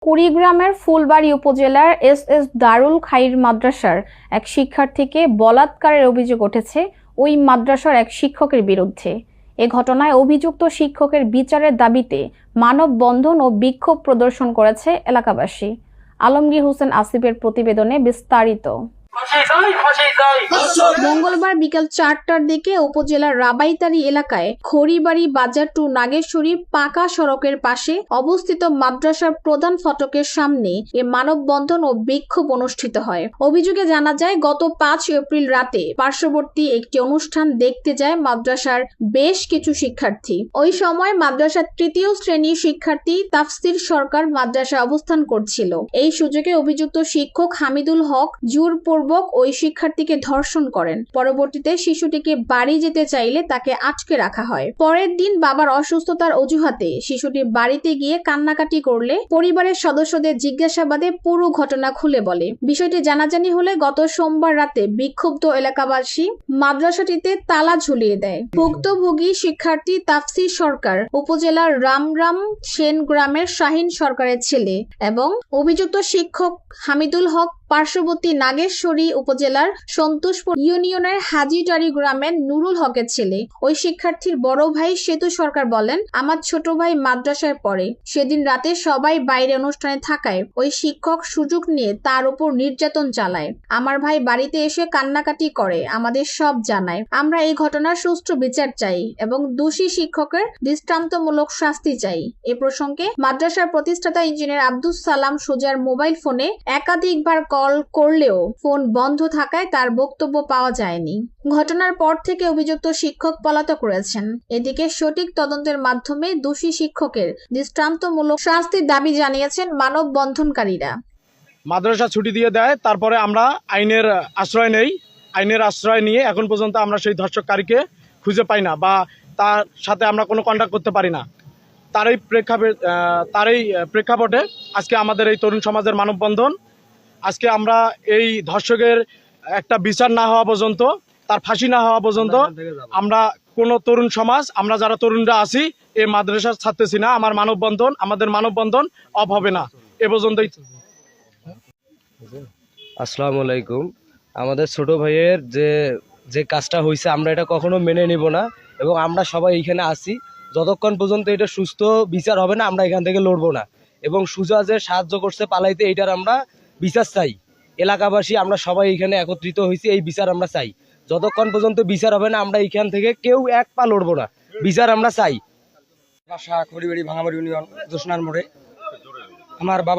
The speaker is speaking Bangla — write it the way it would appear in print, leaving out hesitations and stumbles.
কুড়িগ্রামের ফুলবাড়ী উপজেলার এস দারুল খাইর মাদ্রাসার এক শিক্ষার্থীকে বলাৎকারের অভিযোগ উঠেছে ওই মাদ্রাসার এক শিক্ষকের বিরুদ্ধে। এ ঘটনায় অভিযুক্ত শিক্ষকের বিচারের দাবিতে মানববন্ধন ও বিক্ষোভ প্রদর্শন করেছে এলাকাবাসী। আলমগীর হোসেন আসিফের প্রতিবেদনে বিস্তারিত। মঙ্গলবার বিকেল ৪টার দিকে উপজেলার রাবাইতারি এলাকায় খড়িবাড়ি বাজার টু নাগেশ্বরী পাকা সড়কের পাশে অবস্থিত মাদ্রাসার প্রধান ফটকের সামনে এ মানববন্ধন ও বিক্ষোভ অনুষ্ঠিত হয়। অভিযোগে জানা যায়, গত ৫ এপ্রিল রাতে পার্শ্ববর্তী একটি অনুষ্ঠান দেখতে যায় মাদ্রাসার বেশ কিছু শিক্ষার্থী। ওই সময় মাদ্রাসার ৩য় শ্রেণীর শিক্ষার্থী তাফসির সরকার মাদ্রাসায় অবস্থান করছিল। এই সুযোগে অভিযুক্ত শিক্ষক হামিদুল হক জোরপূর্বক ওই শিক্ষার্থীকে ধর্ষণ করেন। পরবর্তীতে শিশুটিকে বাড়ি যেতে চাইলে তাকে আটকে রাখা হয়। পরের দিন বাবার অসুস্থতার অজুহাতে শিশুটি বাড়িতে গিয়ে কান্নাকাটি করলে পরিবারের সদস্যদের জিজ্ঞাসাবাদে পুরো ঘটনা খুলে বলে। বিষয়টি জানাজানি হলে গত সোমবার রাতে বিক্ষুব্ধ এলাকাবাসী মাদ্রাসাটিতে তালা ঝুলিয়ে দেয়। ভুক্তভোগী শিক্ষার্থী তাফসির সরকার উপজেলার রামরাম সেন গ্রামের শাহিন সরকারের ছেলে এবং অভিযুক্ত শিক্ষক হামিদুল হক পার্শ্ববর্তী নাগেশ্বরী উপজেলার সন্তোষপুর ইউনিয়নের হাজিটারি গ্রামের নুরুল হকের ছেলে। ওই শিক্ষার্থীর বড় ভাই সেতু সরকার বলেন, আমার ছোট ভাই মাদ্রাসায় পড়ে। সেদিন রাতে সবাই বাইরে অনুষ্ঠানে থাকায় ওই শিক্ষক সুযোগ নিয়ে তার উপর নির্যাতন চালায়। আমার ভাই বাড়িতে এসে কান্নাকাটি করে, আমাদের সব জানায়। আমরা এই ঘটনার সুষ্ঠু বিচার চাই এবং দোষী শিক্ষকের দৃষ্টান্তমূলক শাস্তি চাই। এ প্রসঙ্গে মাদ্রাসার প্রতিষ্ঠাতা ইঞ্জিনিয়ার আব্দুস সালাম সুজার মোবাইল ফোনে একাধিকবার কল করলেও ফোন বন্ধ থাকায় তার বক্তব্য পাওয়া যায়নি। ঘটনার পর থেকে অভিযুক্ত শিক্ষক পলাতক রয়েছেন। এদিকে সঠিক তদন্তের মাধ্যমে দোষী শিক্ষকের দৃষ্টান্তমূলক শাস্তির দাবি জানিয়েছেন মানববন্ধনকারীরা। মাদ্রাসা ছুটি দিয়ে দেয়, তারপরে আমরা আইনের আশ্রয় নেই। আইনের আশ্রয় নিয়ে এখন পর্যন্ত আমরা সেই ধর্ষককারীকে খুঁজে পাই না বা তার সাথে আমরা কোনো কন্ট্যাক্ট করতে পারি না। তারই প্রেক্ষাপটে আজকে আমাদের এই তরুণ সমাজের মানববন্ধন। আজকে আমরা এই ধর্ষকের একটা বিচার না হওয়া পর্যন্ত, তার ফাঁসি না হওয়া পর্যন্ত আমরা কোনো তরুণ সমাজ, আমরা যারা তরুণরা আছি এই মাদ্রাসা ছাড়তেছি না। আমাদের মানববন্ধন অফ হবে না এ পর্যন্তই। আসসালামু আলাইকুম। আমাদের ছোট ভাইয়ের যে কাজটা হয়েছে আমরা এটা কখনো মেনে নিব না এবং আমরা সবাই এখানে আছি যতক্ষণ পর্যন্ত এটা সুস্থ বিচার হবে না আমরা এখান থেকে লড়বো না। এবং সুজা যে সাহায্য করছে পালাইতে এইটার আমরা বিচার চাই। এলাকাবাসী আমরা সবাই এখানে একত্রিত হয়েছি, এই বিচার আমরা চাই। যতক্ষণ পর্যন্ত বিচার হবে না আমরা এখান থেকে কেউ এক পা লড়বো না, বিচার আমরা চাই। বাসা খড়িবাড়ি ভাঙাবাড়ি ইউনিয়ন জোসনার মোড়ে। আমার বাবা